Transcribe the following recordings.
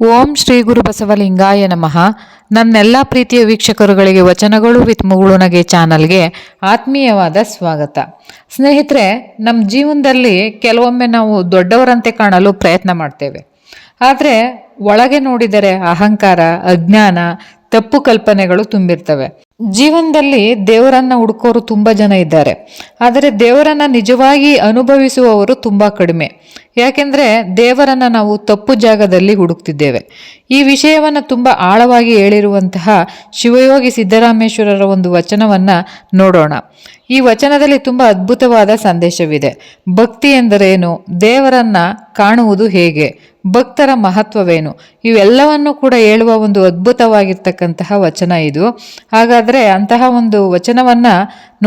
ಓಂ ಶ್ರೀ ಗುರು ಬಸವಲಿಂಗಾಯ ನಮಃ. ನನ್ನೆಲ್ಲ ಪ್ರೀತಿಯ ವೀಕ್ಷಕರುಗಳಿಗೆ ವಚನಗಳು ವಿತ್ ಮುಗುಳುನಗೆ ಚಾನಲ್ಗೆ ಆತ್ಮೀಯವಾದ ಸ್ವಾಗತ. ಸ್ನೇಹಿತರೆ, ನಮ್ಮ ಜೀವನದಲ್ಲಿ ಕೆಲವೊಮ್ಮೆ ನಾವು ದೊಡ್ಡವರಂತೆ ಕಾಣಲು ಪ್ರಯತ್ನ ಮಾಡ್ತೇವೆ. ಆದರೆ ಒಳಗೆ ನೋಡಿದರೆ ಅಹಂಕಾರ, ಅಜ್ಞಾನ, ತಪ್ಪು ಕಲ್ಪನೆಗಳು ತುಂಬಿರ್ತವೆ. ಜೀವನದಲ್ಲಿ ದೇವರನ್ನ ಹುಡುಕೋರು ತುಂಬ ಜನ ಇದ್ದಾರೆ, ಆದರೆ ದೇವರನ್ನ ನಿಜವಾಗಿ ಅನುಭವಿಸುವವರು ತುಂಬ ಕಡಿಮೆ. ಯಾಕೆಂದರೆ ದೇವರನ್ನ ನಾವು ತಪ್ಪು ಜಾಗದಲ್ಲಿ ಹುಡುಕ್ತಿದ್ದೇವೆ. ಈ ವಿಷಯವನ್ನು ತುಂಬ ಆಳವಾಗಿ ಹೇಳಿರುವಂತಹ ಶಿವಯೋಗಿ ಸಿದ್ದರಾಮೇಶ್ವರರ ಒಂದು ವಚನವನ್ನು ನೋಡೋಣ. ಈ ವಚನದಲ್ಲಿ ತುಂಬ ಅದ್ಭುತವಾದ ಸಂದೇಶವಿದೆ. ಭಕ್ತಿ ಎಂದರೇನು, ದೇವರನ್ನ ಕಾಣುವುದು ಹೇಗೆ, ಭಕ್ತರ ಮಹತ್ವವೇನು, ಇವೆಲ್ಲವನ್ನು ಕೂಡ ಹೇಳುವ ಒಂದು ಅದ್ಭುತವಾಗಿರ್ತಕ್ಕಂತಹ ವಚನ ಇದು. ಹಾಗಾದರೆ ಅಂತಹ ಒಂದು ವಚನವನ್ನ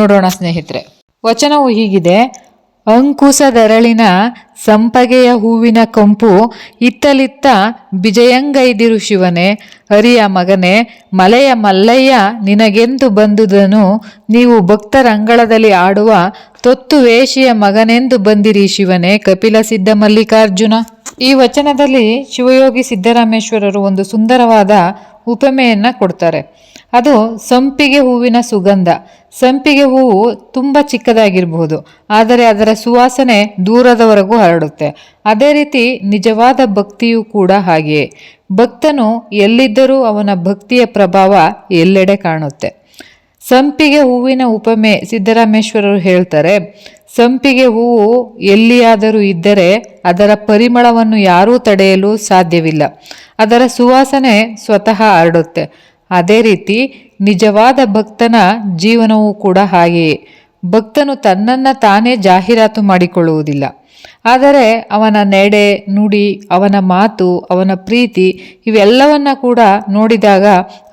ನೋಡೋಣ ಸ್ನೇಹಿತರೆ. ವಚನವು ಹೀಗಿದೆ: ಅಂಕುಶದರಳಿನ ಸಂಪಗೆಯ ಹೂವಿನ ಕಂಪು ಇತ್ತಲಿತ್ತ ಬಿಜಯಂಗೈದಿರು ಶಿವನೇ, ಹರಿಯ ಮಗನೇ ಮಲೆಯ ಮಲ್ಲಯ್ಯ ನಿನಗೆಂದು ಬಂದುದನು, ನೀವು ಭಕ್ತರಂಗಳದಲ್ಲಿ ಆಡುವ ತೊತ್ತು ವೇಷಿಯ ಮಗನೆಂದು ಬಂದಿರಿ ಶಿವನೇ, ಕಪಿಲ ಸಿದ್ಧ ಮಲ್ಲಿಕಾರ್ಜುನ. ಈ ವಚನದಲ್ಲಿ ಶಿವಯೋಗಿ ಸಿದ್ದರಾಮೇಶ್ವರರು ಒಂದು ಸುಂದರವಾದ ಉಪಮೆಯನ್ನ ಕೊಡ್ತಾರೆ. ಅದು ಸಂಪಿಗೆ ಹೂವಿನ ಸುಗಂಧ. ಸಂಪಿಗೆ ಹೂವು ತುಂಬ ಚಿಕ್ಕದಾಗಿರಬಹುದು, ಆದರೆ ಅದರ ಸುವಾಸನೆ ದೂರದವರೆಗೂ ಹರಡುತ್ತೆ. ಅದೇ ರೀತಿ ನಿಜವಾದ ಭಕ್ತಿಯೂ ಕೂಡ ಹಾಗೆಯೇ. ಭಕ್ತನು ಎಲ್ಲಿದ್ದರೂ ಅವನ ಭಕ್ತಿಯ ಪ್ರಭಾವ ಎಲ್ಲೆಡೆ ಕಾಣುತ್ತೆ. ಸಂಪಿಗೆ ಹೂವಿನ ಉಪಮೆ ಸಿದ್ದರಾಮೇಶ್ವರರು ಹೇಳ್ತಾರೆ, ಸಂಪಿಗೆ ಹೂವು ಎಲ್ಲಿಯಾದರೂ ಇದ್ದರೆ ಅದರ ಪರಿಮಳವನ್ನು ಯಾರೂ ತಡೆಯಲು ಸಾಧ್ಯವಿಲ್ಲ. ಅದರ ಸುವಾಸನೆ ಸ್ವತಃ ಹರಡುತ್ತೆ. ಅದೇ ರೀತಿ ನಿಜವಾದ ಭಕ್ತನ ಜೀವನವೂ ಕೂಡ ಹಾಗೆಯೇ. ಭಕ್ತನು ತನ್ನನ್ನು ತಾನೇ ಜಾಹೀರಾತು ಮಾಡಿಕೊಳ್ಳುವುದಿಲ್ಲ, ಆದರೆ ಅವನ ನಡೆ, ನುಡಿ, ಅವನ ಮಾತು, ಅವನ ಪ್ರೀತಿ ಇವೆಲ್ಲವನ್ನ ಕೂಡ ನೋಡಿದಾಗ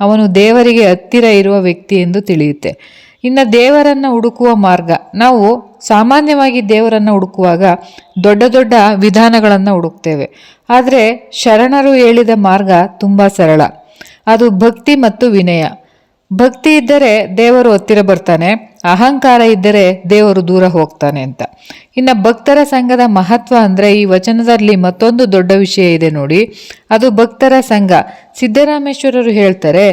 ಅವನು ದೇವರಿಗೆ ಹತ್ತಿರ ಇರುವ ವ್ಯಕ್ತಿ ಎಂದು ತಿಳಿಯುತ್ತೆ. ಇನ್ನು ದೇವರನ್ನು ಹುಡುಕುವ ಮಾರ್ಗ, ನಾವು ಸಾಮಾನ್ಯವಾಗಿ ದೇವರನ್ನು ಹುಡುಕುವಾಗ ದೊಡ್ಡ ದೊಡ್ಡ ವಿಧಾನಗಳನ್ನು ಹುಡುಕ್ತೇವೆ. ಆದರೆ ಶರಣರು ಹೇಳಿದ ಮಾರ್ಗ ತುಂಬ ಸರಳ. ಅದು ಭಕ್ತಿ ಮತ್ತು ವಿನಯ. ಭಕ್ತಿ ಇದ್ದರೆ ದೇವರು ಹತ್ತಿರ ಬರ್ತಾನೆ, ಅಹಂಕಾರ ಇದ್ದರೆ ದೇವರು ದೂರ ಹೋಗ್ತಾನೆ ಅಂತ. ಇನ್ನು ಭಕ್ತರ ಸಂಘದ ಮಹತ್ವ ಅಂದರೆ ಈ ವಚನದಲ್ಲಿ ಮತ್ತೊಂದು ದೊಡ್ಡ ವಿಷಯ ಇದೆ ನೋಡಿ, ಅದು ಭಕ್ತರ ಸಂಘ. ಸಿದ್ದರಾಮೇಶ್ವರರು ಹೇಳ್ತಾರೆ,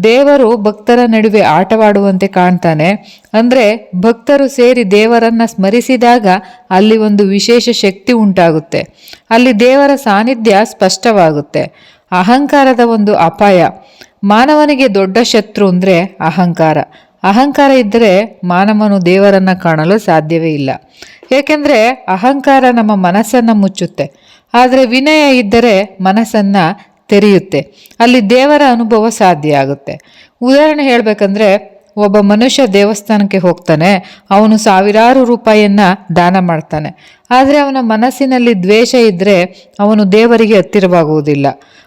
ದೇವರು ಭಕ್ತರ ನಡುವೆ ಆಟವಾಡುವಂತೆ ಕಾಣ್ತಾನೆ. ಅಂದರೆ ಭಕ್ತರು ಸೇರಿ ದೇವರನ್ನ ಸ್ಮರಿಸಿದಾಗ ಅಲ್ಲಿ ಒಂದು ವಿಶೇಷ ಶಕ್ತಿ ಉಂಟಾಗುತ್ತೆ. ಅಲ್ಲಿ ದೇವರ ಸಾನ್ನಿಧ್ಯ ಸ್ಪಷ್ಟವಾಗುತ್ತೆ. ಅಹಂಕಾರದ ಒಂದು ಅಪಾಯ. ಮಾನವನಿಗೆ ದೊಡ್ಡ ಶತ್ರು ಅಂದರೆ ಅಹಂಕಾರ. ಅಹಂಕಾರ ಇದ್ದರೆ ಮಾನವನು ದೇವರನ್ನ ಕಾಣಲು ಸಾಧ್ಯವೇ ಇಲ್ಲ. ಏಕೆಂದರೆ ಅಹಂಕಾರ ನಮ್ಮ ಮನಸ್ಸನ್ನು ಮುಚ್ಚುತ್ತೆ, ಆದರೆ ವಿನಯ ಇದ್ದರೆ ಮನಸ್ಸನ್ನು ತೆರೆಯುತ್ತೆ. ಅಲ್ಲಿ ದೇವರ ಅನುಭವ ಸಾಧ್ಯ ಆಗುತ್ತೆ. ಉದಾಹರಣೆ ಹೇಳಬೇಕಂದ್ರೆ, ಒಬ್ಬ ಮನುಷ್ಯ ದೇವಸ್ಥಾನಕ್ಕೆ ಹೋಗ್ತಾನೆ, ಅವನು ಸಾವಿರಾರು ರೂಪಾಯಿಯನ್ನ ದಾನ ಮಾಡ್ತಾನೆ, ಆದರೆ ಅವನ ಮನಸ್ಸಿನಲ್ಲಿ ದ್ವೇಷ ಇದ್ದರೆ ಅವನು ದೇವರಿಗೆ ಹತ್ತಿರವಾಗುವುದಿಲ್ಲ.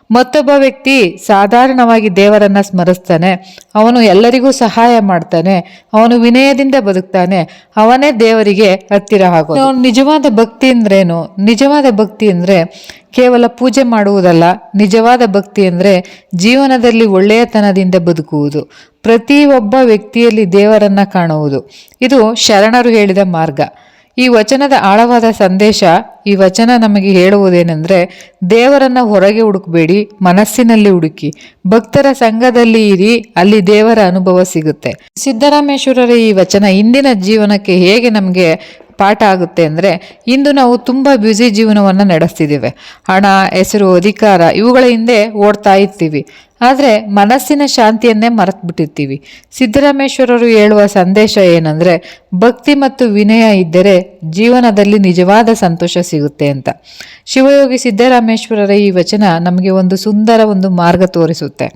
ಮತ್ತೊಬ್ಬ ವ್ಯಕ್ತಿ ಸಾಧಾರಣವಾಗಿ ದೇವರನ್ನ ಸ್ಮರಿಸ್ತಾನೆ, ಅವನು ಎಲ್ಲರಿಗೂ ಸಹಾಯ ಮಾಡ್ತಾನೆ, ಅವನು ವಿನಯದಿಂದ ಬದುಕ್ತಾನೆ, ಅವನೇ ದೇವರಿಗೆ ಹತ್ತಿರ ಆಗೋದು. ನಿಜವಾದ ಭಕ್ತಿ ಅಂದ್ರೇನು? ನಿಜವಾದ ಭಕ್ತಿ ಅಂದರೆ ಕೇವಲ ಪೂಜೆ ಮಾಡುವುದಲ್ಲ. ನಿಜವಾದ ಭಕ್ತಿ ಅಂದರೆ ಜೀವನದಲ್ಲಿ ಒಳ್ಳೆಯತನದಿಂದ ಬದುಕುವುದು, ಪ್ರತಿಯೊಬ್ಬ ವ್ಯಕ್ತಿಯಲ್ಲಿ ದೇವರನ್ನ ಕಾಣುವುದು. ಇದು ಶರಣರು ಹೇಳಿದ ಮಾರ್ಗ. ಈ ವಚನದ ಆಳವಾದ ಸಂದೇಶ, ಈ ವಚನ ನಮಗೆ ಹೇಳುವುದೇನೆಂದರೆ, ದೇವರನ್ನ ಹೊರಗೆ ಹುಡುಕಬೇಡಿ, ಮನಸ್ಸಿನಲ್ಲಿ ಹುಡುಕಿ. ಭಕ್ತರ ಸಂಘದಲ್ಲಿ ಇರಿ, ಅಲ್ಲಿ ದೇವರ ಅನುಭವ ಸಿಗುತ್ತೆ. ಸಿದ್ದರಾಮೇಶ್ವರರ ಈ ವಚನ ಇಂದಿನ ಜೀವನಕ್ಕೆ ಹೇಗೆ ನಮಗೆ ಪಾಠ ಆಗುತ್ತೆ ಅಂದರೆ, ಇಂದು ನಾವು ತುಂಬ ಬ್ಯುಸಿ ಜೀವನವನ್ನು ನಡೆಸ್ತಿದ್ದೇವೆ. ಹಣ, ಹೆಸರು, ಅಧಿಕಾರ ಇವುಗಳ ಹಿಂದೆ ಓಡ್ತಾ ಇರ್ತೀವಿ, ಆದರೆ ಮನಸ್ಸಿನ ಶಾಂತಿಯನ್ನೇ ಮರೆತು ಬಿಟ್ಟಿರ್ತೀವಿ. ಸಿದ್ದರಾಮೇಶ್ವರರು ಹೇಳುವ ಸಂದೇಶ ಏನಂದರೆ, ಭಕ್ತಿ ಮತ್ತು ವಿನಯ ಇದ್ದರೆ ಜೀವನದಲ್ಲಿ ನಿಜವಾದ ಸಂತೋಷ ಸಿಗುತ್ತೆ ಅಂತ. ಶಿವಯೋಗಿ ಸಿದ್ದರಾಮೇಶ್ವರರ ಈ ವಚನ ನಮಗೆ ಒಂದು ಸುಂದರ ಒಂದು ಮಾರ್ಗ ತೋರಿಸುತ್ತೆ.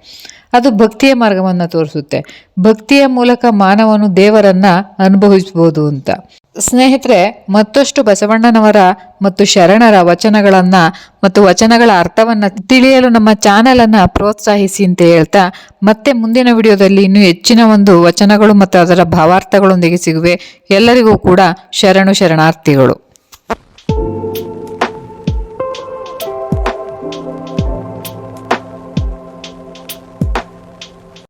ಅದು ಭಕ್ತಿಯ ಮಾರ್ಗವನ್ನು ತೋರಿಸುತ್ತೆ. ಭಕ್ತಿಯ ಮೂಲಕ ಮಾನವನು ದೇವರನ್ನ ಅನುಭವಿಸಬಹುದು ಅಂತ. ಸ್ನೇಹಿತರೆ, ಮತ್ತಷ್ಟು ಬಸವಣ್ಣನವರ ಮತ್ತು ಶರಣರ ವಚನಗಳನ್ನ ಮತ್ತು ವಚನಗಳ ಅರ್ಥವನ್ನ ತಿಳಿಯಲು ನಮ್ಮ ಚಾನೆಲ್ ಅನ್ನ ಪ್ರೋತ್ಸಾಹಿಸಿ ಅಂತ ಹೇಳ್ತಾ, ಮತ್ತೆ ಮುಂದಿನ ವಿಡಿಯೋದಲ್ಲಿ ಇನ್ನೂ ಹೆಚ್ಚಿನ ಒಂದು ವಚನಗಳು ಮತ್ತು ಅದರ ಭಾವಾರ್ಥಗಳೊಂದಿಗೆ ಸಿಗುವೆ. ಎಲ್ಲರಿಗೂ ಕೂಡ ಶರಣಾರ್ಥಿಗಳು.